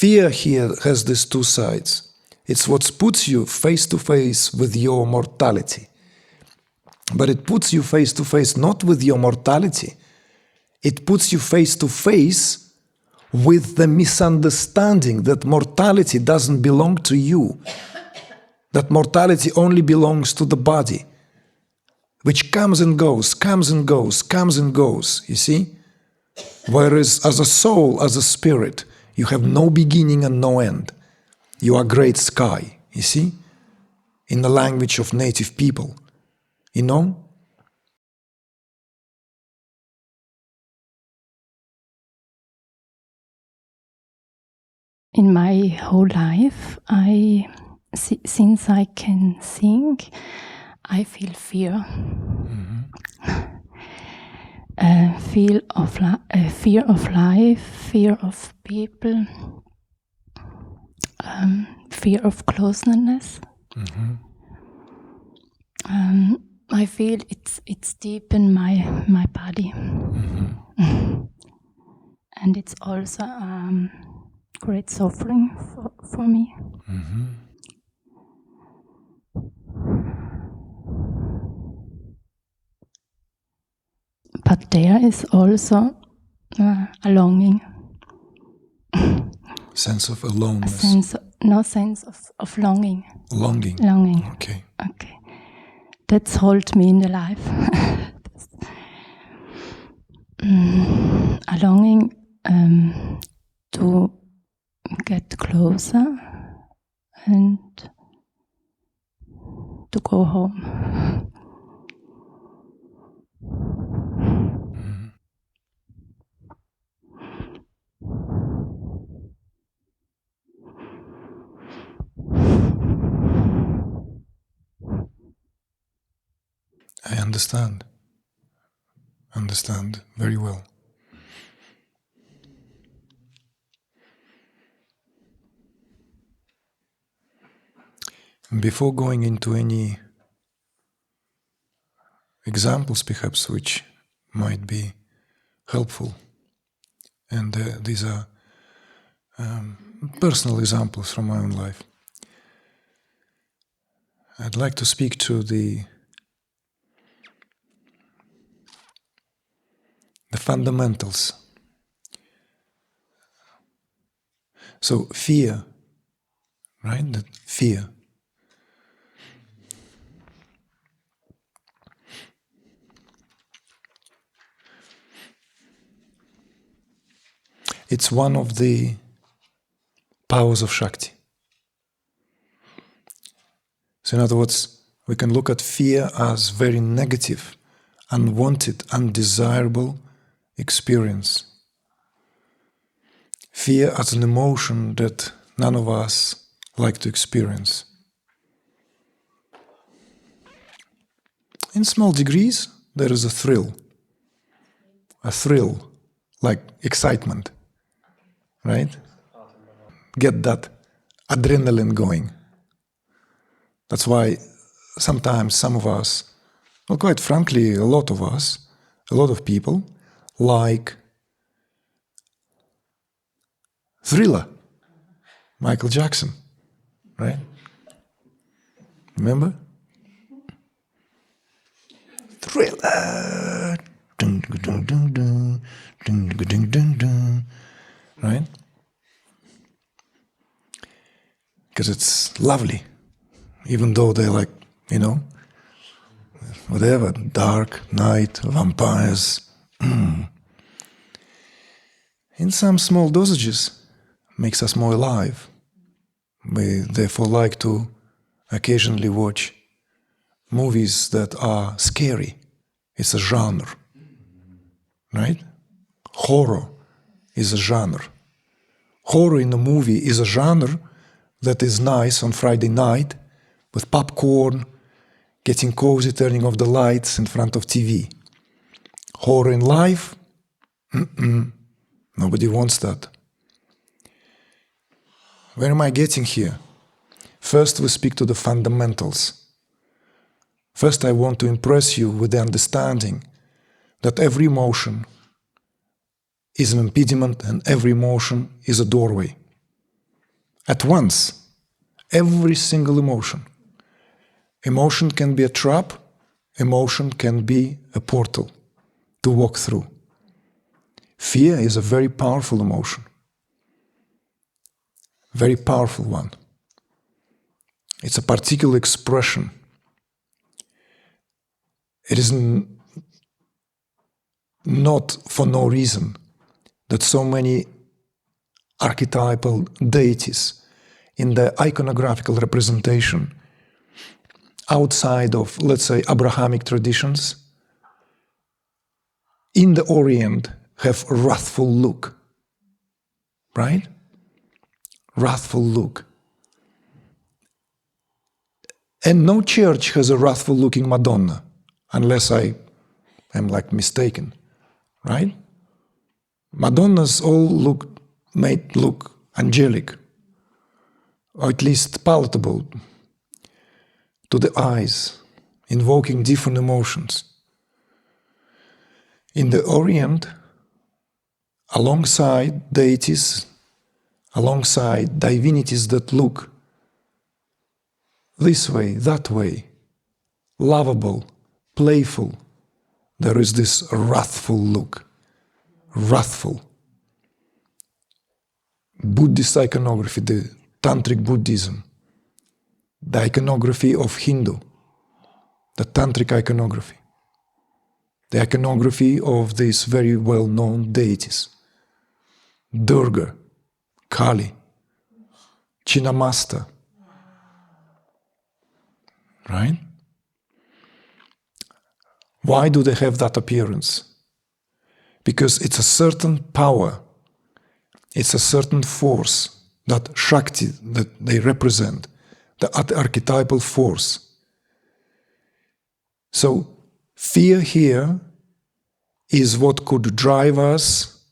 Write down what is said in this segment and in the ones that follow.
fear here has these two sides. It's what puts you face to face with your mortality. But it puts you face to face not with your mortality. It puts you face to face with the misunderstanding that mortality doesn't belong to you. That mortality only belongs to the body, which comes and goes, comes and goes, comes and goes, you see? Whereas as a soul, as a spirit, you have no beginning and no end. You are great sky, you see? In the language of native people, you know? In my whole life, since I can think, I feel fear. Fear of life, fear of people, fear of closeness. I feel it's deep in my body, and it's also great suffering for me. But there is also a longing. Sense of aloneness. Sense of longing. Longing. Longing. Okay. That's holds me in the life. A longing to get closer and to go home. I understand very well. Before going into any examples, perhaps, which might be helpful, and these are personal examples from my own life, I'd like to speak to the fundamentals. So fear, right? That fear. It's one of the powers of Shakti. So in other words, we can look at fear as very negative, unwanted, undesirable experience. Fear as an emotion that none of us like to experience. In small degrees, there is a thrill like excitement, right? Get that adrenaline going. That's why sometimes some of us, well, quite frankly, a lot of us, a lot of people, like Thriller, Michael Jackson, right? Remember? Thriller, dun, dun, dun, dun, dun, dun, dun, dun, right? Because it's lovely, even though they're like, whatever, dark, night, vampires. In some small dosages, makes us more alive. We therefore like to occasionally watch movies that are scary. It's a genre, right? Horror is a genre. Horror in a movie is a genre that is nice on Friday night with popcorn, getting cozy, turning off the lights in front of TV. Horror in life? Nobody wants that. Where am I getting here? First, we speak to the fundamentals. First, I want to impress you with the understanding that every emotion is an impediment and every emotion is a doorway. at once. Every single emotion. Emotion can be a trap, emotion can be a portal to walk through. Fear is a very powerful emotion. Very powerful one. It's a particular expression. It is not for no reason that so many archetypal deities in the iconographical representation outside of, let's say, Abrahamic traditions, in the Orient have a wrathful look, right? Wrathful look. And no church has a wrathful looking Madonna, unless I am mistaken, right? Madonnas all made look angelic, or at least palatable to the eyes, invoking different emotions. In the Orient, alongside deities, alongside divinities that look this way, that way, lovable, playful, there is this wrathful look. Wrathful. Buddhist iconography, the Tantric Buddhism, the iconography of Hindu, the Tantric iconography, the iconography of these very well-known deities, Durga, Kali, Chinnamasta, right? Why do they have that appearance? Because it's a certain power, it's a certain force, that Shakti that they represent, the archetypal force. So fear here is what could drive us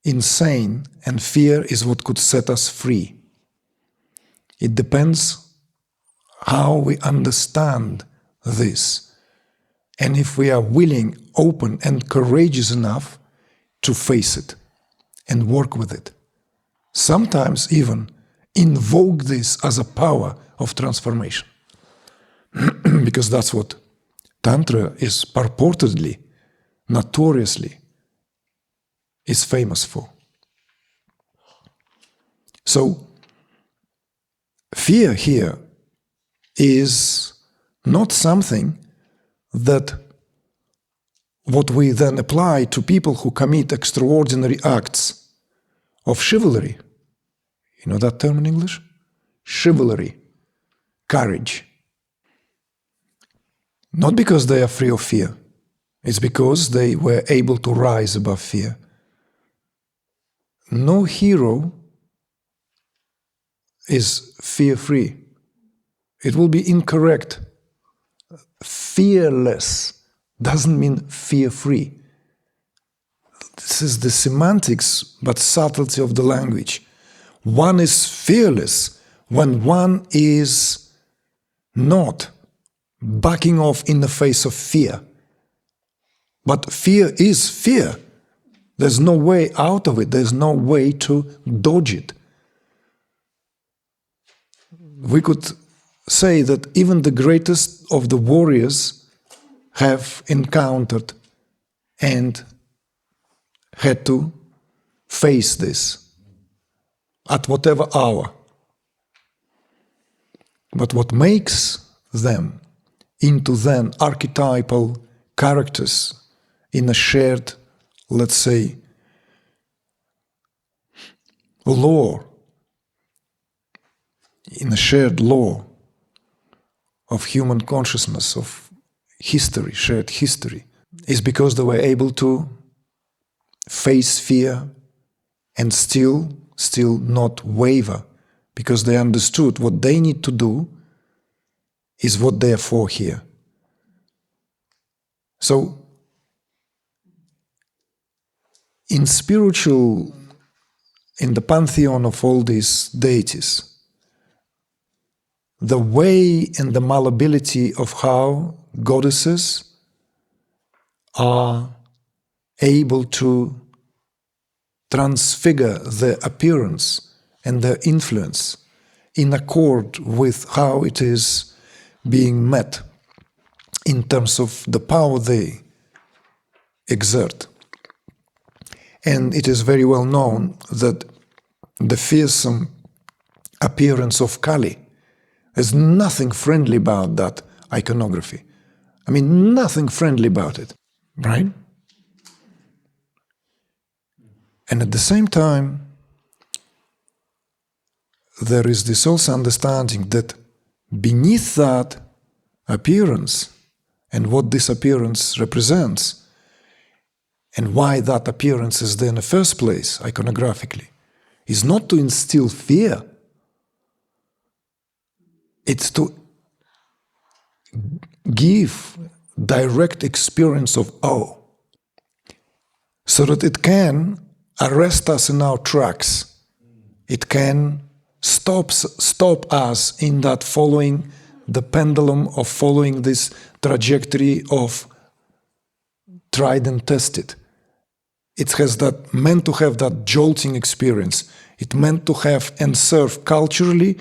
insane, and fear is what could set us free. It depends how we understand this, and if we are willing, open, and courageous enough to face it and work with it. Sometimes even invoke this as a power of transformation. Because that's what Tantra is purportedly, notoriously, is famous for. So, fear here is not something that what we then apply to people who commit extraordinary acts of chivalry. You know that term in English? Chivalry, courage. Not because they are free of fear, it's because they were able to rise above fear. No hero is fear-free. It will be incorrect. Fearless doesn't mean fear-free. This is the semantics, but subtlety of the language. One is fearless when one is not backing off in the face of fear. But fear is fear. There's no way out of it. There's no way to dodge it. We could say that even the greatest of the warriors have encountered and had to face this at whatever hour. But what makes them into then archetypal characters in a shared, let's say, law, in a shared law of human consciousness, of history, shared history, is because they were able to face fear and still not waver, because they understood what they need to do is what they are for here. So, in the pantheon of all these deities, the way and the malleability of how goddesses are able to transfigure their appearance and their influence in accord with how it is being met in terms of the power they exert. And it is very well known that the fearsome appearance of Kali, there's nothing friendly about that iconography. I mean, nothing friendly about it, right? And at the same time, there is this also understanding that beneath that appearance and what this appearance represents and why that appearance is there in the first place, iconographically, is not to instill fear. It's to give direct experience of awe so that it can arrest us in our tracks. It can stop us in that following the pendulum of following this trajectory of tried and tested. It has that meant to have that jolting experience. It meant to have and serve culturally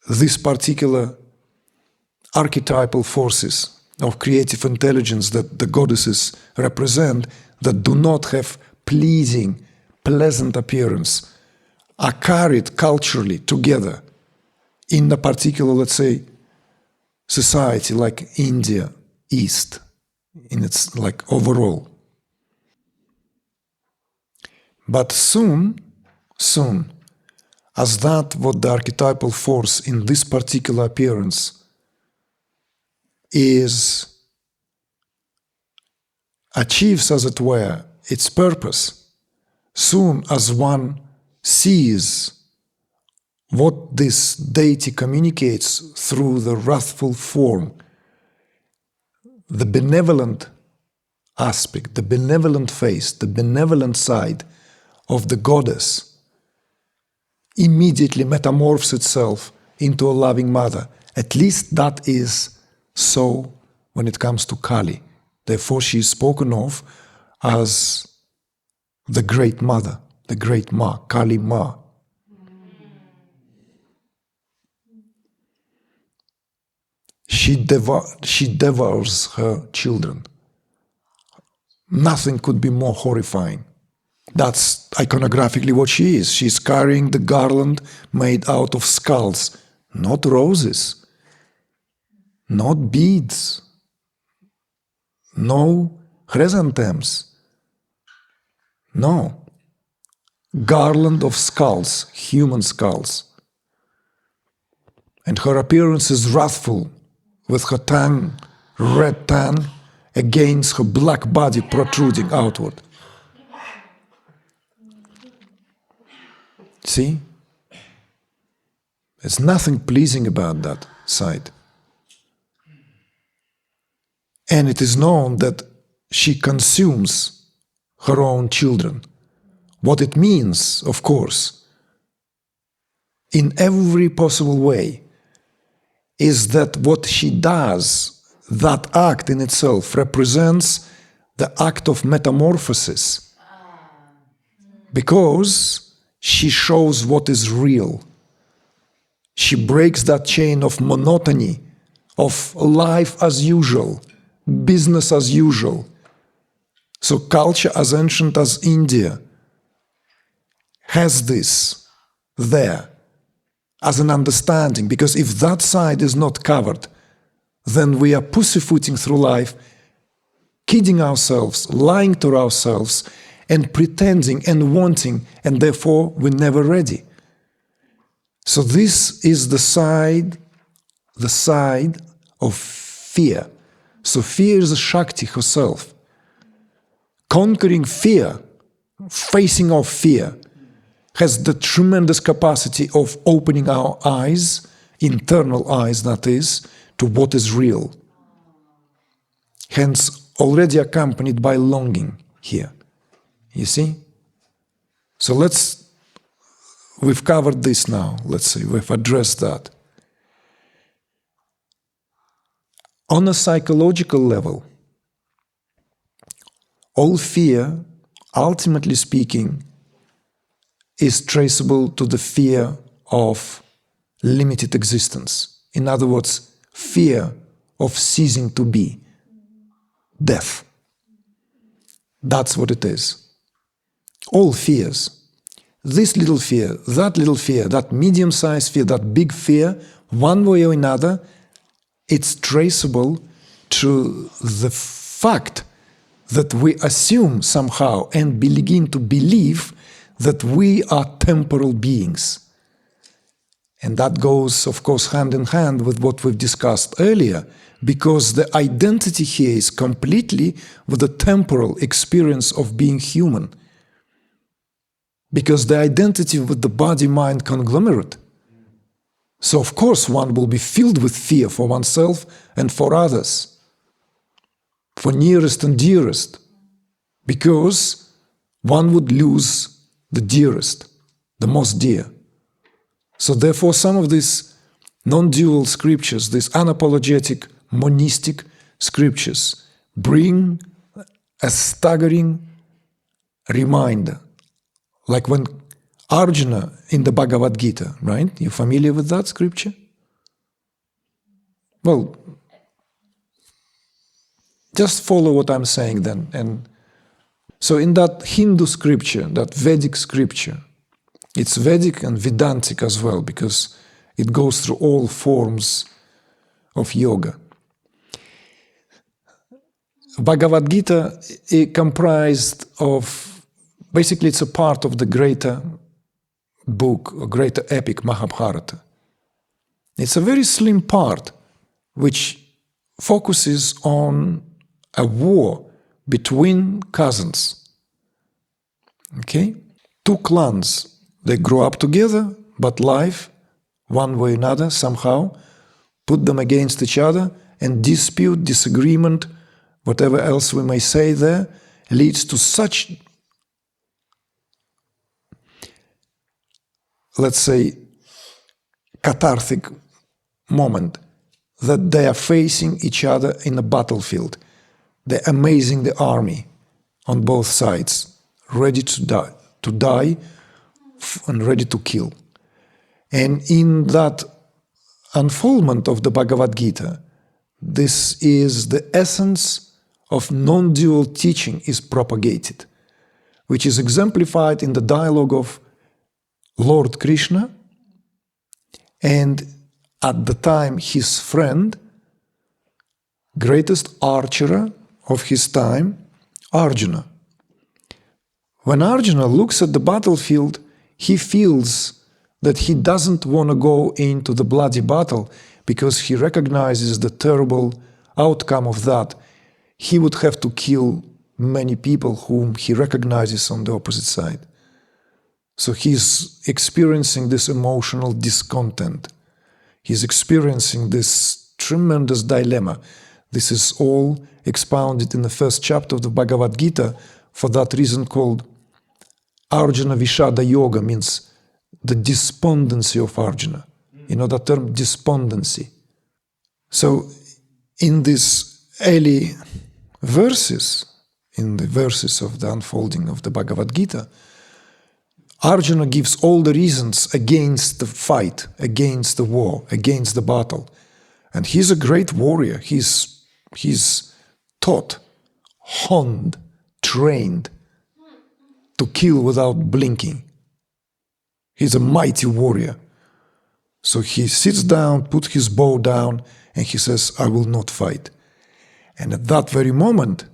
this particular archetypal forces of creative intelligence that the goddesses represent that do not have pleasing, pleasant appearance, are carried culturally together in a particular, let's say, society like India, East, in its like overall. But soon, as that what the archetypal force in this particular appearance is achieves, as it were, its purpose, soon as one sees what this deity communicates through the wrathful form, the benevolent aspect, the benevolent face, the benevolent side of the goddess immediately metamorphs itself into a loving mother. At least that is so when it comes to Kali. Therefore, she is spoken of as the great mother, the great Ma, Kali Ma. She devours her children. Nothing could be more horrifying. That's iconographically what she is. She's carrying the garland made out of skulls, not roses, not beads, no chrysanthemums. No. Garland of skulls, human skulls. And her appearance is wrathful, with her tongue, red tan, against her black body protruding outward. See? There's nothing pleasing about that side. And it is known that she consumes her own children. What it means, of course, in every possible way, is that what she does, that act in itself, represents the act of metamorphosis. Because she shows what is real. She breaks that chain of monotony, of life as usual, business as usual. So culture as ancient as India has this there as an understanding, because if that side is not covered, then we are pussyfooting through life, kidding ourselves, lying to ourselves, and pretending and wanting, and therefore we're never ready. So this is the side of fear. So fear is Shakti herself. Conquering fear, facing off fear, has the tremendous capacity of opening our eyes, internal eyes that is, to what is real. Hence, already accompanied by longing here. You see? So we've covered this now, let's say, we've addressed that. On a psychological level, all fear, ultimately speaking, is traceable to the fear of limited existence. In other words, fear of ceasing to be, death. That's what it is. All fears, this little fear, that medium-sized fear, that big fear, one way or another, it's traceable to the fact that we assume somehow and begin to believe that we are temporal beings. And that goes, of course, hand in hand with what we've discussed earlier, because the identity here is completely with the temporal experience of being human. Because the identity with the body-mind conglomerate. So, of course, one will be filled with fear for oneself and for others, for nearest and dearest, because one would lose the dearest, the most dear. So therefore, some of these non-dual scriptures, these unapologetic, monistic scriptures, bring a staggering reminder. Like when Arjuna in the Bhagavad Gita, right? You familiar with that scripture? Well, just follow what I'm saying then. And so in that Hindu scripture, that Vedic scripture, it's Vedic and Vedantic as well, because it goes through all forms of yoga. Bhagavad Gita is comprised of, basically it's a part of the greater book, or greater epic, Mahabharata. It's a very slim part which focuses on a war between cousins. Okay? Two clans, they grow up together, but life, one way or another, somehow, put them against each other, and dispute, disagreement, whatever else we may say there, leads to such, let's say, cathartic moment that they are facing each other in a battlefield. They're amazing the army on both sides, ready to die and ready to kill. And in that unfoldment of the Bhagavad Gita, this is the essence of non-dual teaching is propagated, which is exemplified in the dialogue of Lord Krishna and at the time his friend, greatest archer of his time, Arjuna. When Arjuna looks at the battlefield, he feels that he doesn't want to go into the bloody battle because he recognizes the terrible outcome of that. He would have to kill many people whom he recognizes on the opposite side. So he's experiencing this emotional discontent. He's experiencing this tremendous dilemma. This is all expounded in the first chapter of the Bhagavad Gita, for that reason called Arjuna Vishada Yoga, means the despondency of Arjuna. You know that term, despondency. So in these early verses, in the verses of the unfolding of the Bhagavad Gita, Arjuna gives all the reasons against the fight, against the war, against the battle. And he's a great warrior. He's taught, honed, trained to kill without blinking. He's a mighty warrior. So he sits down, puts his bow down, and he says, I will not fight. And at that very moment,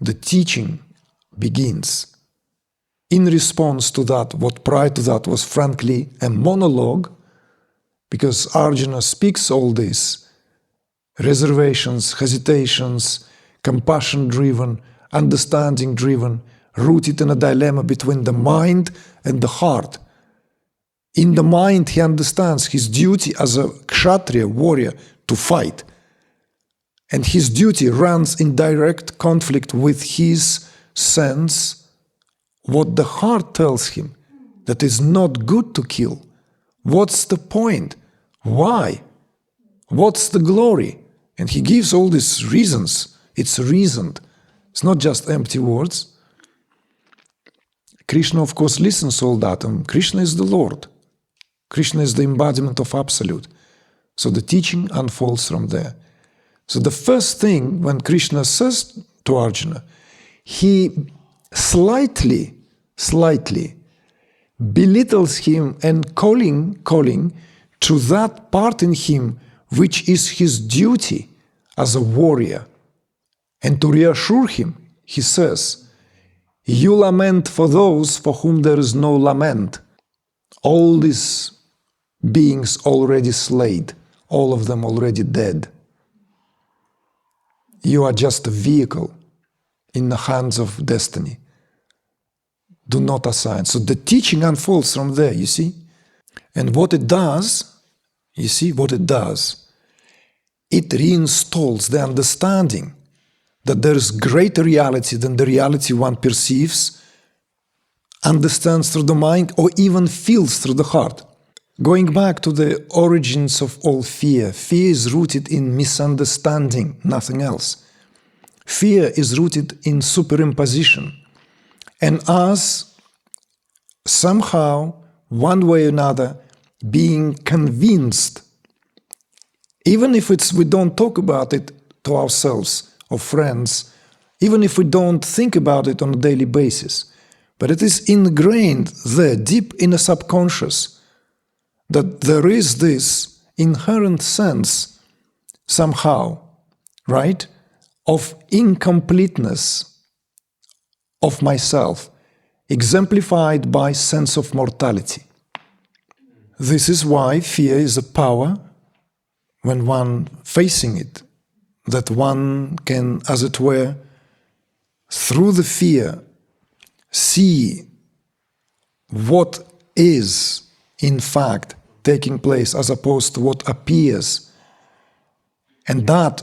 the teaching begins. In response to that, what prior to that was frankly a monologue, because Arjuna speaks all this, reservations, hesitations, compassion-driven, understanding-driven, rooted in a dilemma between the mind and the heart. In the mind, he understands his duty as a kshatriya warrior to fight. And his duty runs in direct conflict with his sense, what the heart tells him, that is not good to kill. What's the point? Why? What's the glory? And he gives all these reasons. It's reasoned. It's not just empty words. Krishna, of course, listens to all that. And Krishna is the Lord. Krishna is the embodiment of Absolute. So the teaching unfolds from there. So the first thing when Krishna says to Arjuna, he slightly belittles him and calling to that part in him which is his duty as a warrior. And to reassure him, he says, you lament for those for whom there is no lament. All these beings already slain, all of them already dead. You are just a vehicle in the hands of destiny. Do not assign. So the teaching unfolds from there, you see? And what it does, you see what it does? It reinstalls the understanding that there is greater reality than the reality one perceives, understands through the mind, or even feels through the heart. Going back to the origins of all fear, fear is rooted in misunderstanding, nothing else. Fear is rooted in superimposition. And us, somehow, one way or another, being convinced, even if we don't talk about it to ourselves or friends, even if we don't think about it on a daily basis, but it is ingrained there, deep in the subconscious, that there is this inherent sense, somehow, right, of incompleteness of myself, exemplified by sense of mortality. This is why fear is a power, when one facing it, that one can, as it were, through the fear, see what is, in fact, taking place as opposed to what appears. And that,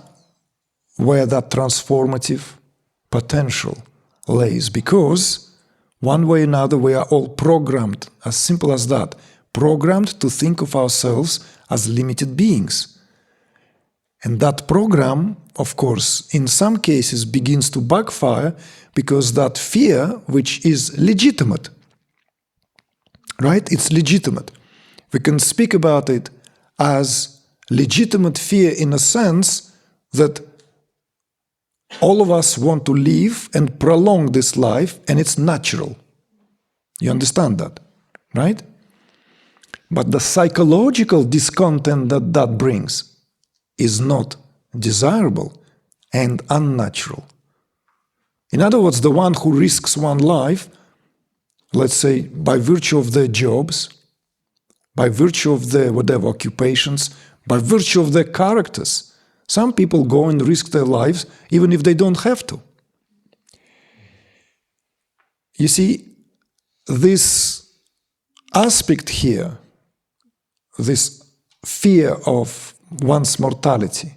where that transformative potential lays. Because, one way or another, we are all programmed, as simple as that, programmed to think of ourselves as limited beings. And that program, of course, in some cases begins to backfire because that fear, which is legitimate, right? It's legitimate. We can speak about it as legitimate fear in a sense that all of us want to live and prolong this life, and it's natural. You understand that, right? But the psychological discontent that that brings is not desirable and unnatural. In other words, the one who risks one life, let's say by virtue of their jobs, by virtue of their whatever occupations, by virtue of their characters, some people go and risk their lives even if they don't have to. You see, this aspect here, this fear of one's mortality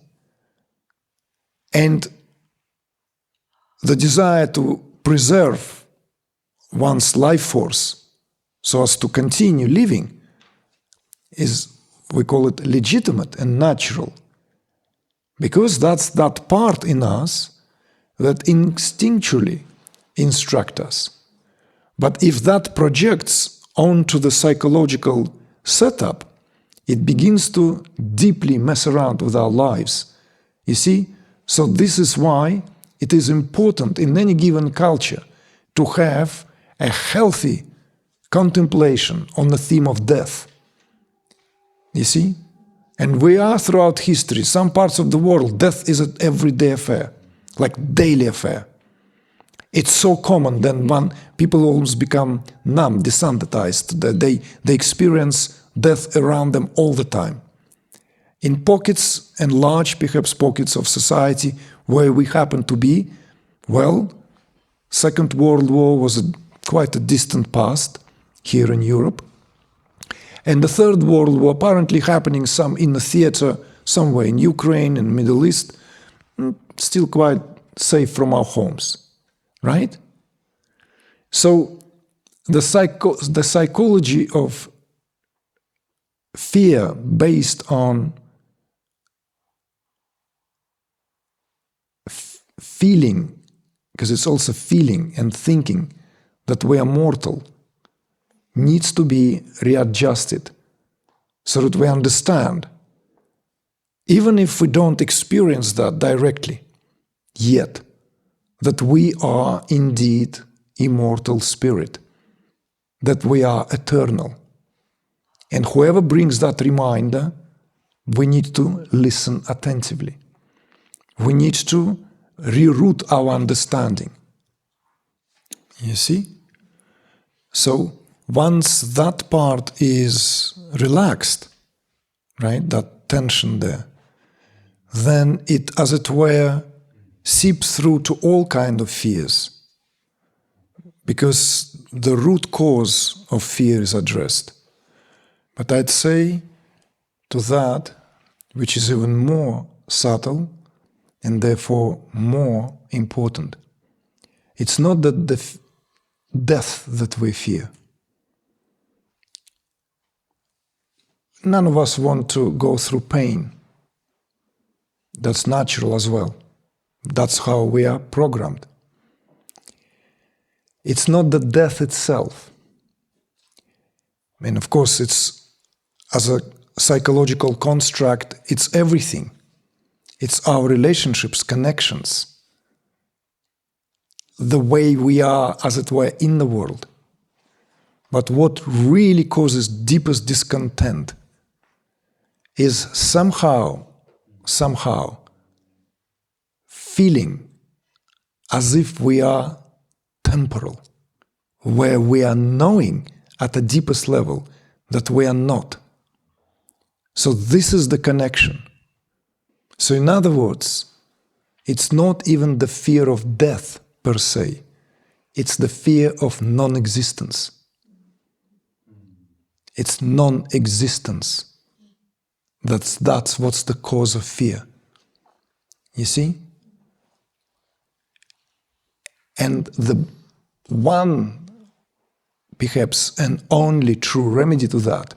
and the desire to preserve one's life force so as to continue living is, we call it legitimate and natural, because that's that part in us that instinctually instructs us. But if that projects onto the psychological setup, it begins to deeply mess around with our lives. You see? So this is why it is important in any given culture to have a healthy contemplation on the theme of death. You see? And we are throughout history, some parts of the world, death is an everyday affair, like daily affair. It's so common that when people almost become numb, desensitized, that they experience death around them all the time. In pockets and large, perhaps, pockets of society where we happen to be, well, Second World War was quite a distant past here in Europe. And the Third World War apparently happening some in the theater somewhere in Ukraine and Middle East, still quite safe from our homes, right? So the psychology of fear based on feeling, because it's also feeling and thinking that we are mortal needs to be readjusted so that we understand, even if we don't experience that directly yet, that we are indeed immortal spirit, that we are eternal. And whoever brings that reminder, we need to listen attentively. We need to reroute our understanding. You see? So once that part is relaxed, right, that tension there, then it, as it were, seeps through to all kinds of fears, because the root cause of fear is addressed. But I'd say to that, which is even more subtle and therefore more important, it's not that the death that we fear. None of us want to go through pain. That's natural as well. That's how we are programmed. It's not the death itself. And of course, it's, as a psychological construct, it's everything. It's our relationships, connections, the way we are, as it were, in the world. But what really causes deepest discontent is somehow feeling as if we are temporal, where we are knowing at the deepest level that we are not. So this is the connection. So in other words, it's not even the fear of death per se, it's the fear of non-existence. It's non-existence. That's what's the cause of fear. You see? And the one, perhaps, and only true remedy to that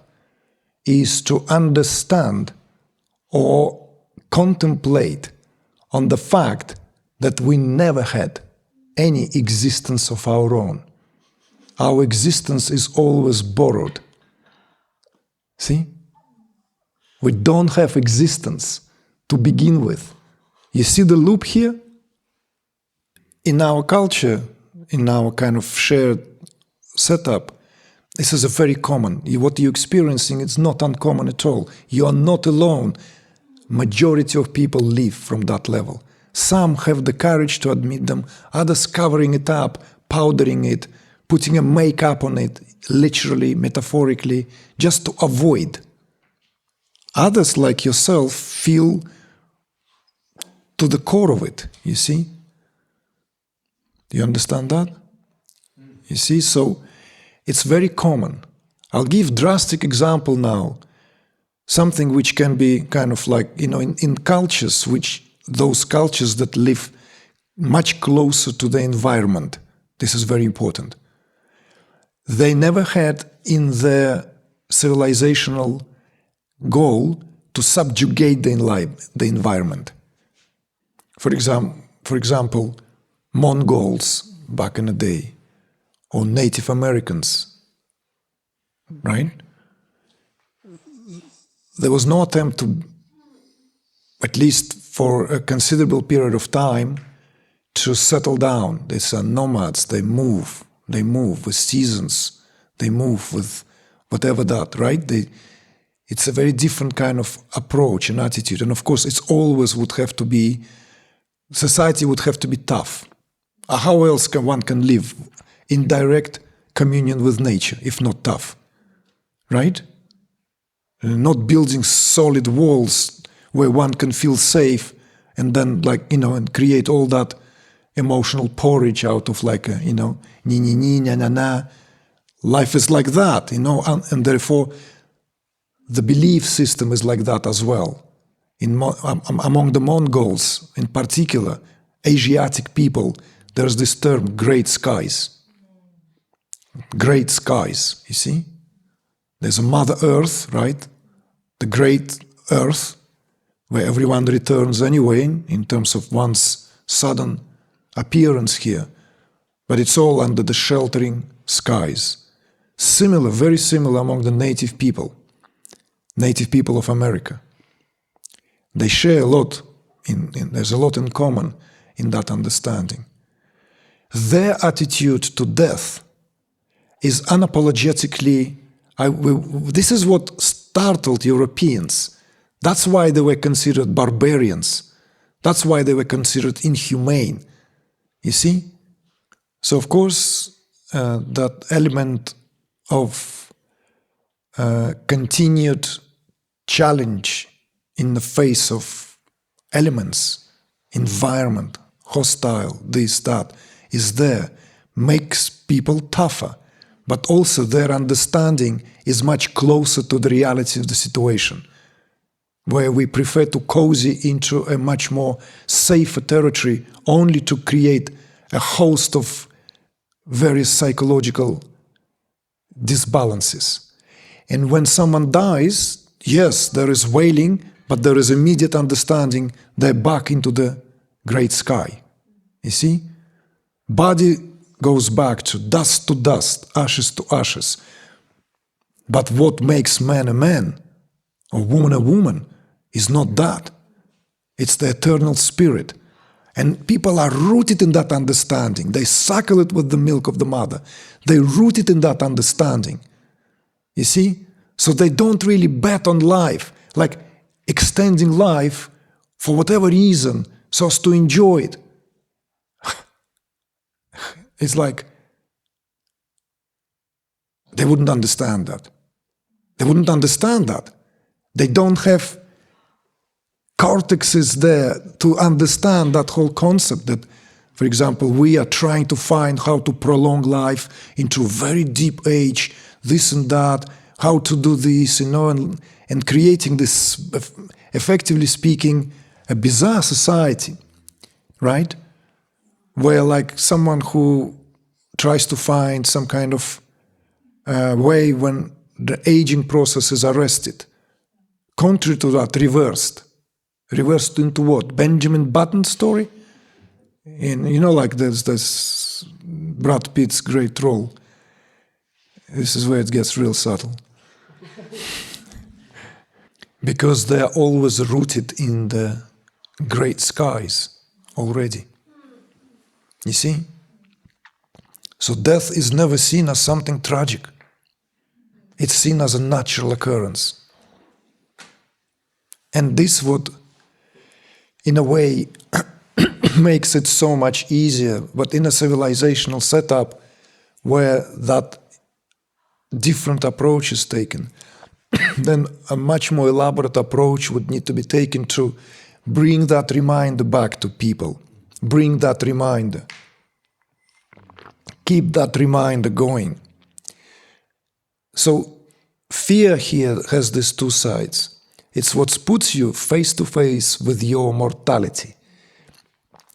is to understand or contemplate on the fact that we never had any existence of our own. Our existence is always borrowed. See? We don't have existence to begin with. You see the loop here? In our culture, in our kind of shared setup, this is a very common. What you're experiencing is not uncommon at all. You are not alone. Majority of people live from that level. Some have the courage to admit them, others covering it up, powdering it, putting a makeup on it, literally, metaphorically, just to avoid. Others, like yourself, feel to the core of it, you see? Do you understand that? You see, so it's very common. I'll give drastic example now, something which can be kind of like, in cultures, those cultures that live much closer to the environment, this is very important. They never had in their civilizational goal to subjugate the environment. For example, Mongols back in the day, or Native Americans, right? There was no attempt to, at least for a considerable period of time, to settle down. These are nomads, they move with seasons, they move with whatever that, right? It's a very different kind of approach and attitude. And of course, society would have to be tough. How else one can live in direct communion with nature, if not tough, right? Not building solid walls where one can feel safe and then and create all that emotional porridge out of ni, na. Life is like that, and therefore the belief system is like that as well. Among the Mongols, in particular, Asiatic people, there's this term, great skies. Great skies, you see? There's a Mother Earth, right? The great Earth, where everyone returns anyway, in terms of one's sudden appearance here. but it's all under the sheltering skies. Similar, very similar among the native people of America. They share a lot, there's a lot in common in that understanding. Their attitude to death is unapologetically, this is what startled Europeans. That's why they were considered barbarians. That's why they were considered inhumane. You see? So of course, that element of continued challenge in the face of elements, environment, hostile, this, that, is there, makes people tougher, but also their understanding is much closer to the reality of the situation, where we prefer to cozy into a much more safer territory only to create a host of various psychological disbalances. And when someone dies, yes, there is wailing, but there is immediate understanding they're back into the great sky. You see? Body goes back to dust, ashes to ashes. But what makes man a man, or woman a woman, is not that. It's the eternal spirit. And people are rooted in that understanding. They suckle it with the milk of the mother. They're rooted in that understanding. You see? So they don't really bet on life, like extending life for whatever reason, so as to enjoy it. It's like they wouldn't understand that. They wouldn't understand that. They don't have cortexes there to understand that whole concept that, for example, we are trying to find how to prolong life into a very deep age, this and that, how to do this, and creating this, effectively speaking, a bizarre society, right? Where like someone who tries to find some kind of way when the aging process is arrested, contrary to that, reversed into what? Benjamin Button story? Like there's this Brad Pitt's great role. This is where it gets real subtle. Because they are always rooted in the great skies already. You see? So death is never seen as something tragic. It's seen as a natural occurrence. And this would, in a way, makes it so much easier. But in a civilizational setup where that different approach is taken, then a much more elaborate approach would need to be taken to bring that reminder back to people. Bring that reminder. Keep that reminder going. So fear here has these two sides. It's what puts you face to face with your mortality.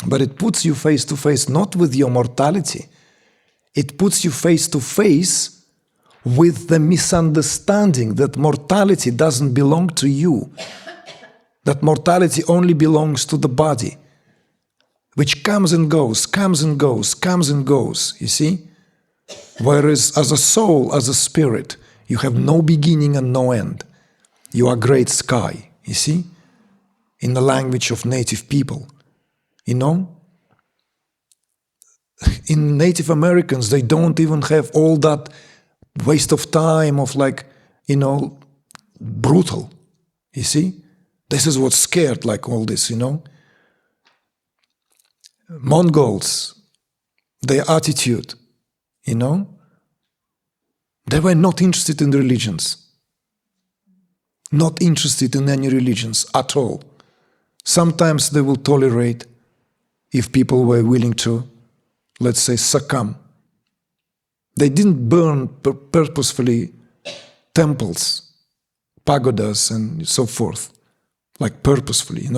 But it puts you face to face not with your mortality. It puts you face to face with the misunderstanding that mortality doesn't belong to you. That mortality only belongs to the body, which comes and goes, you see? Whereas as a soul, as a spirit, you have no beginning and no end. You are great sky, you see? In the language of native people, In Native Americans, they don't even have all that waste of time of brutal, you see? This is what's scared, like all this, Mongols, their attitude, they were not interested in religions. Not interested in any religions at all. Sometimes they will tolerate if people were willing to, let's say, succumb. They didn't burn purposefully temples, pagodas, and so forth, like purposefully,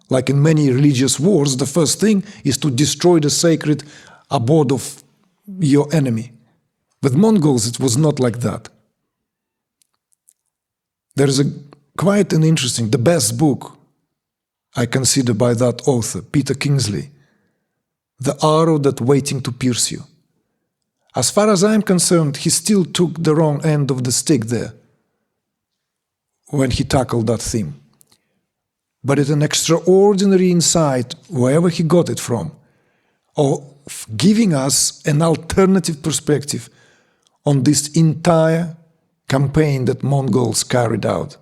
Like in many religious wars, the first thing is to destroy the sacred abode of your enemy. With Mongols, it was not like that. There is quite an interesting, the best book I consider by that author, Peter Kingsley, the arrow that's waiting to pierce you. As far as I'm concerned, he still took the wrong end of the stick there when he tackled that theme. But it's an extraordinary insight, wherever he got it from, of giving us an alternative perspective on this entire campaign that Mongols carried out,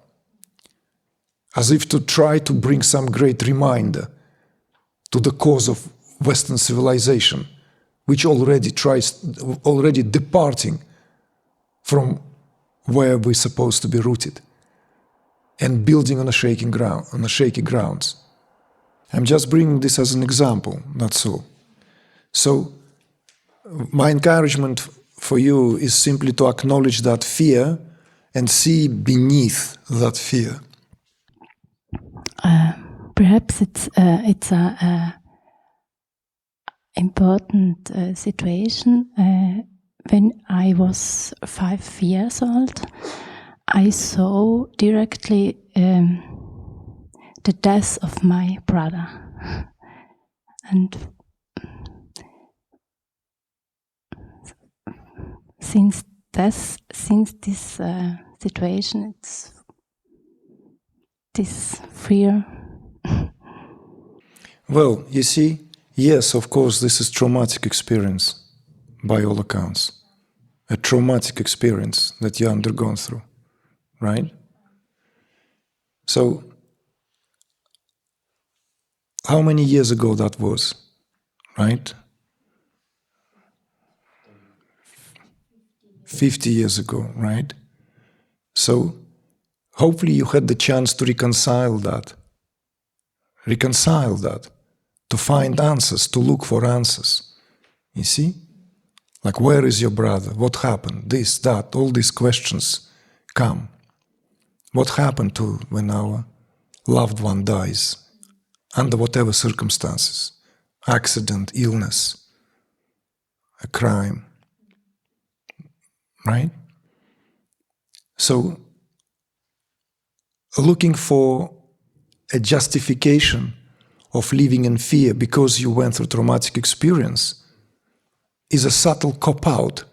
as if to try to bring some great reminder to the cause of Western civilization, which already departing from where we're supposed to be rooted and building on a shaky grounds. I'm just bringing this as an example, that's all. So my encouragement for you is simply to acknowledge that fear and see beneath that fear. Perhaps it's a important situation. When I was 5 years old, I saw directly the death of my brother, and since this situation, it's this fear. Well, you see, yes, of course, this is traumatic experience, by all accounts. A traumatic experience that you undergone through, right? So, how many years ago that was, right? 50 years ago, right? So, hopefully you had the chance to reconcile that, to find answers, to look for answers. You see? Like, where is your brother? What happened? This, that, all these questions come. What happened to when our loved one dies, under whatever circumstances? Accident, illness, a crime, right? So, looking for a justification of living in fear because you went through traumatic experience is a subtle cop-out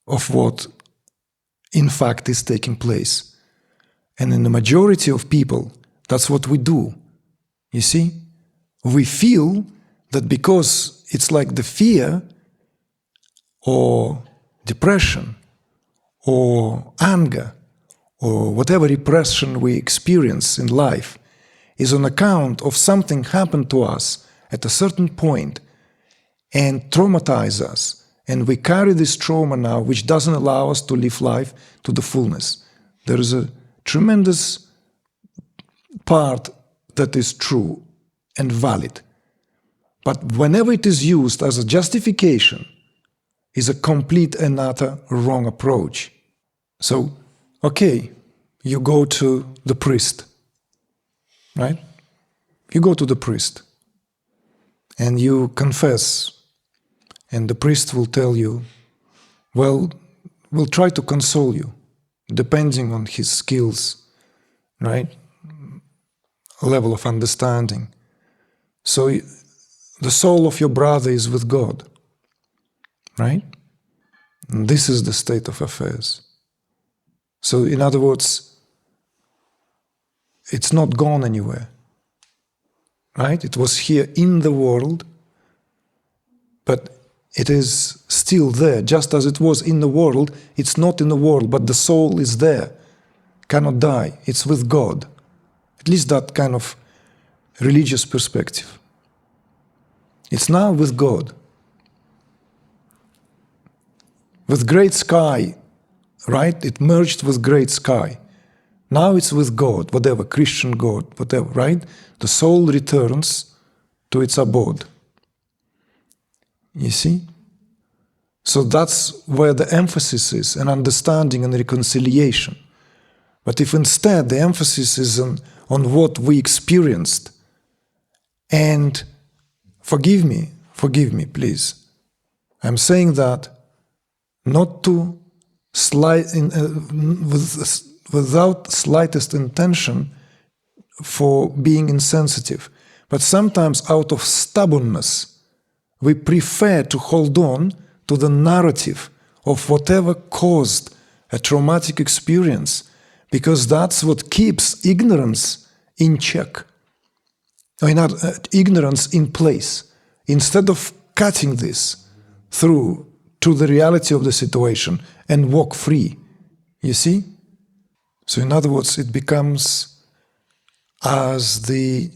of what in fact is taking place. And in the majority of people, that's what we do. You see? We feel that because it's like the fear or depression or anger or whatever repression we experience in life is on account of something happened to us at a certain point and traumatize us. And we carry this trauma now, which doesn't allow us to live life to the fullness. There is a tremendous part that is true and valid. But whenever it is used as a justification, is a complete and utter wrong approach. So, okay, you go to the priest, right? You go to the priest and you confess, and the priest will tell you, well, we'll try to console you, depending on his skills, right? Level of understanding. So the soul of your brother is with God, right? And this is the state of affairs. So in other words, it's not gone anywhere, right? It was here in the world, but it is still there. Just as it was in the world, it's not in the world, but the soul is there, cannot die. It's with God. At least that kind of religious perspective. It's now with God. With great sky, right? It merged with great sky. Now it's with God, whatever, Christian God, whatever, right? The soul returns to its abode. You see? So that's where the emphasis is, and understanding and reconciliation. But if instead the emphasis is on what we experienced, and forgive me, please. I'm saying that not to without slightest intention for being insensitive, but sometimes out of stubbornness, we prefer to hold on to the narrative of whatever caused a traumatic experience, because that's what keeps ignorance in check, or ignorance in place, instead of cutting this through to the reality of the situation and walk free. You see? So in other words, it becomes as the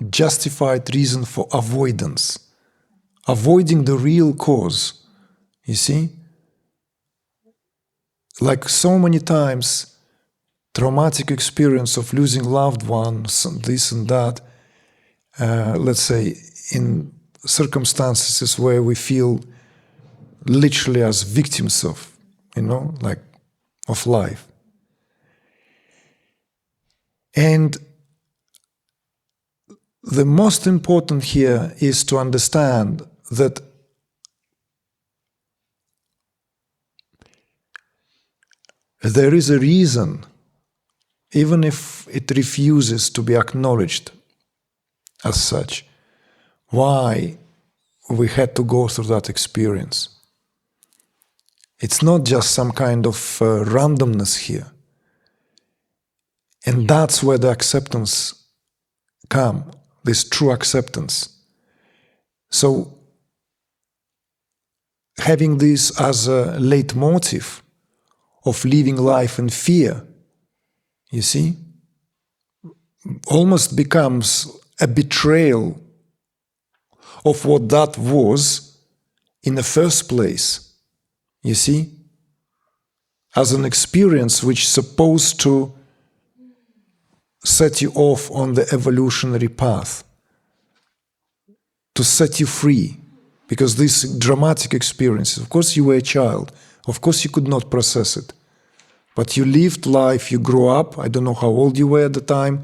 justified reason for avoidance, avoiding the real cause. You see? Like so many times, traumatic experience of losing loved ones, this and that, let's say in circumstances where we feel literally as victims of, like of life. And the most important here is to understand that there is a reason, even if it refuses to be acknowledged as such, why we had to go through that experience. It's not just some kind of randomness here. And that's where the acceptance comes, this true acceptance. So, having this as a leitmotif of living life in fear, you see, almost becomes a betrayal of what that was in the first place, you see, as an experience which is supposed to set you off on the evolutionary path, to set you free. Because this dramatic experience, of course you were a child, of course you could not process it, but you lived life, you grew up, I don't know how old you were at the time,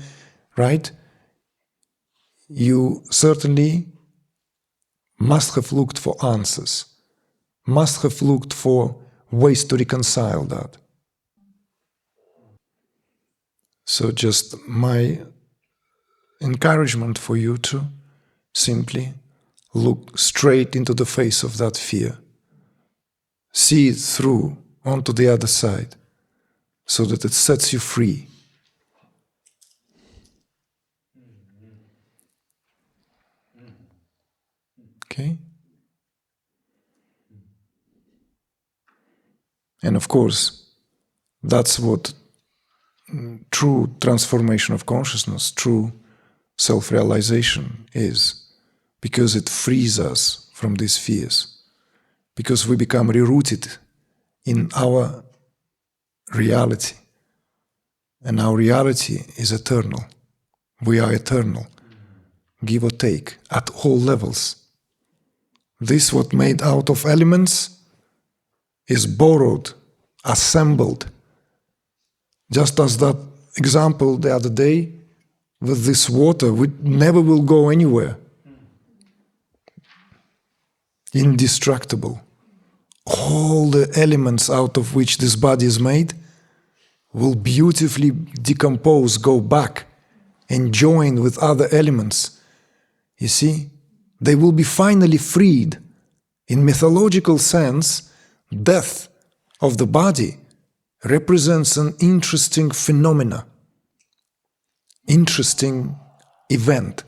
right? You certainly must have looked for answers, must have looked for ways to reconcile that. So just my encouragement for you to simply look straight into the face of that fear. See it through onto the other side so that it sets you free. Okay? And of course, that's what true transformation of consciousness, true self-realization is, because it frees us from these fears, because we become rerouted in our reality, and our reality is eternal. We are eternal, give or take, at all levels. This what made out of elements is borrowed, assembled, just as that example the other day with this water, we never will go anywhere. Indestructible. All the elements out of which this body is made will beautifully decompose, go back, and join with other elements. You see, they will be finally freed. In mythological sense, death of the body represents an interesting phenomena, interesting event.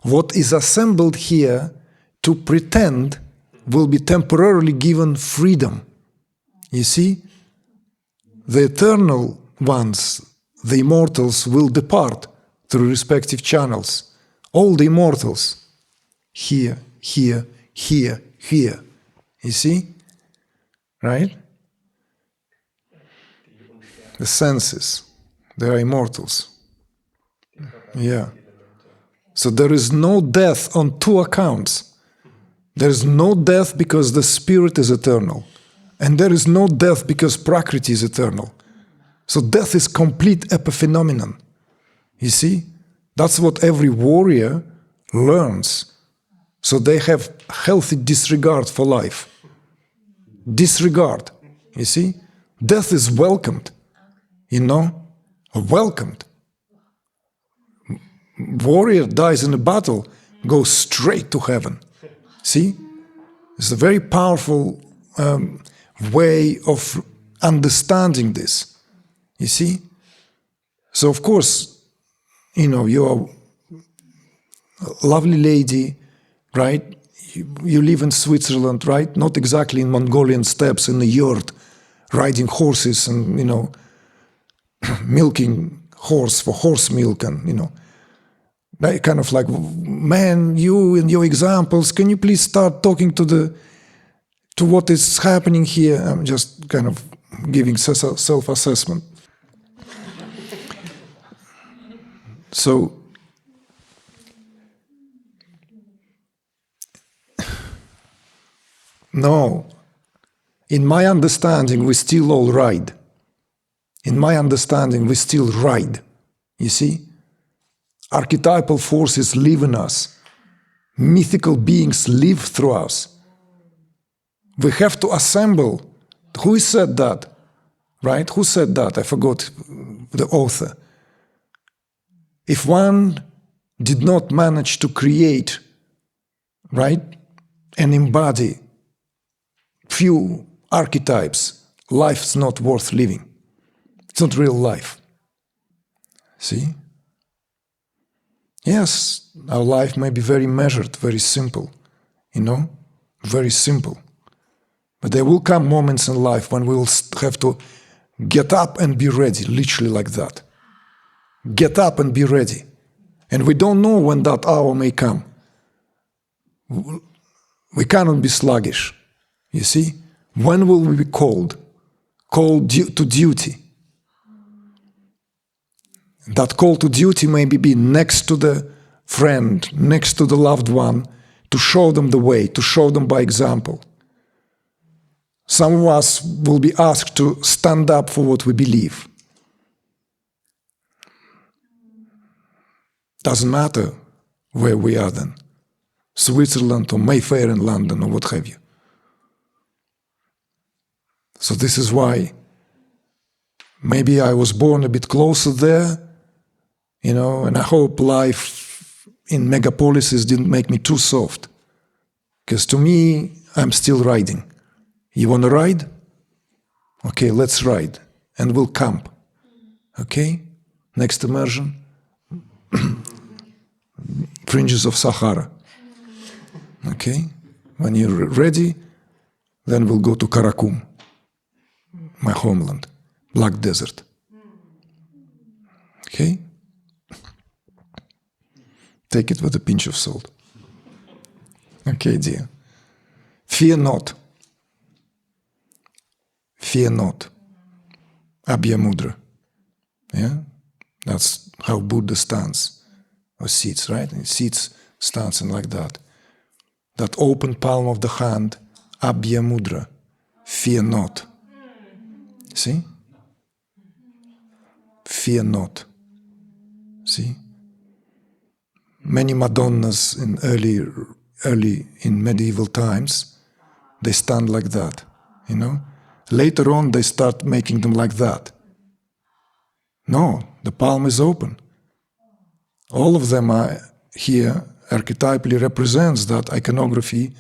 What is assembled here to pretend will be temporarily given freedom. You see, the eternal ones, the immortals, will depart through respective channels. All the immortals, here, here, here, here. You see? Right? The senses, they are immortals. Yeah. So there is no death on two accounts. There is no death because the spirit is eternal. And there is no death because Prakriti is eternal. So death is complete epiphenomenon. You see? That's what every warrior learns. So they have healthy disregard for life. Disregard. You see? Death is welcomed. Welcomed. Warrior dies in a battle, goes straight to heaven. See? It's a very powerful way of understanding this. You see? So, of course, you're a lovely lady, right? You live in Switzerland, right? Not exactly in Mongolian steppes in the yurt, riding horses and, milking horse for horse milk and, that kind of like, man, you and your examples, can you please start talking to what is happening here? I'm just kind of giving self-assessment. So, no, in my understanding, we still all ride. In my understanding, we still ride. You see? Archetypal forces live in us. Mythical beings live through us. We have to assemble. Who said that? Right? Who said that? I forgot the author. If one did not manage to create, right, and embody few archetypes, life's not worth living. It's not real life. See? Yes, our life may be very measured, very simple, very simple. But there will come moments in life when we will have to get up and be ready, literally like that. Get up and be ready. And we don't know when that hour may come. We cannot be sluggish. You see? When will we be called? Called to duty. That call to duty may be next to the friend, next to the loved one, to show them the way, to show them by example. Some of us will be asked to stand up for what we believe. Doesn't matter where we are then. Switzerland or Mayfair in London or what have you. So this is why maybe I was born a bit closer there, and I hope life in megapolises didn't make me too soft. Because to me, I'm still riding. You want to ride? Okay, let's ride. And we'll camp. Okay? Next immersion. Fringes of Sahara. Okay? When you're ready, then we'll go to Karakum, my homeland, Black Desert. Okay? Take it with a pinch of salt. Okay, dear. Fear not. Fear not. Abhya Mudra. Yeah? That's how Buddha stands. Or sits, right? He sits, stands and like that. That open palm of the hand, Abhya Mudra. Fear not. See? Fear not. See? Many Madonnas in early in medieval times, they stand like that, Later on, they start making them like that. No, the palm is open. All of them are here, archetypally represents that iconography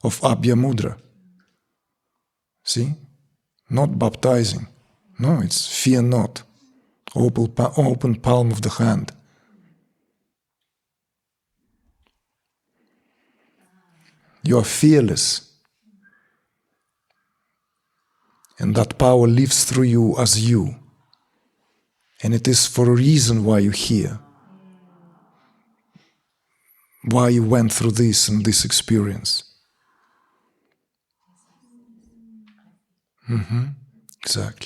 of Abhya Mudra. See? Not baptizing. No, it's fear not. Open palm of the hand. You are fearless. And that power lives through you as you. And it is for a reason why you're here. Why you went through this and this experience. Exactly.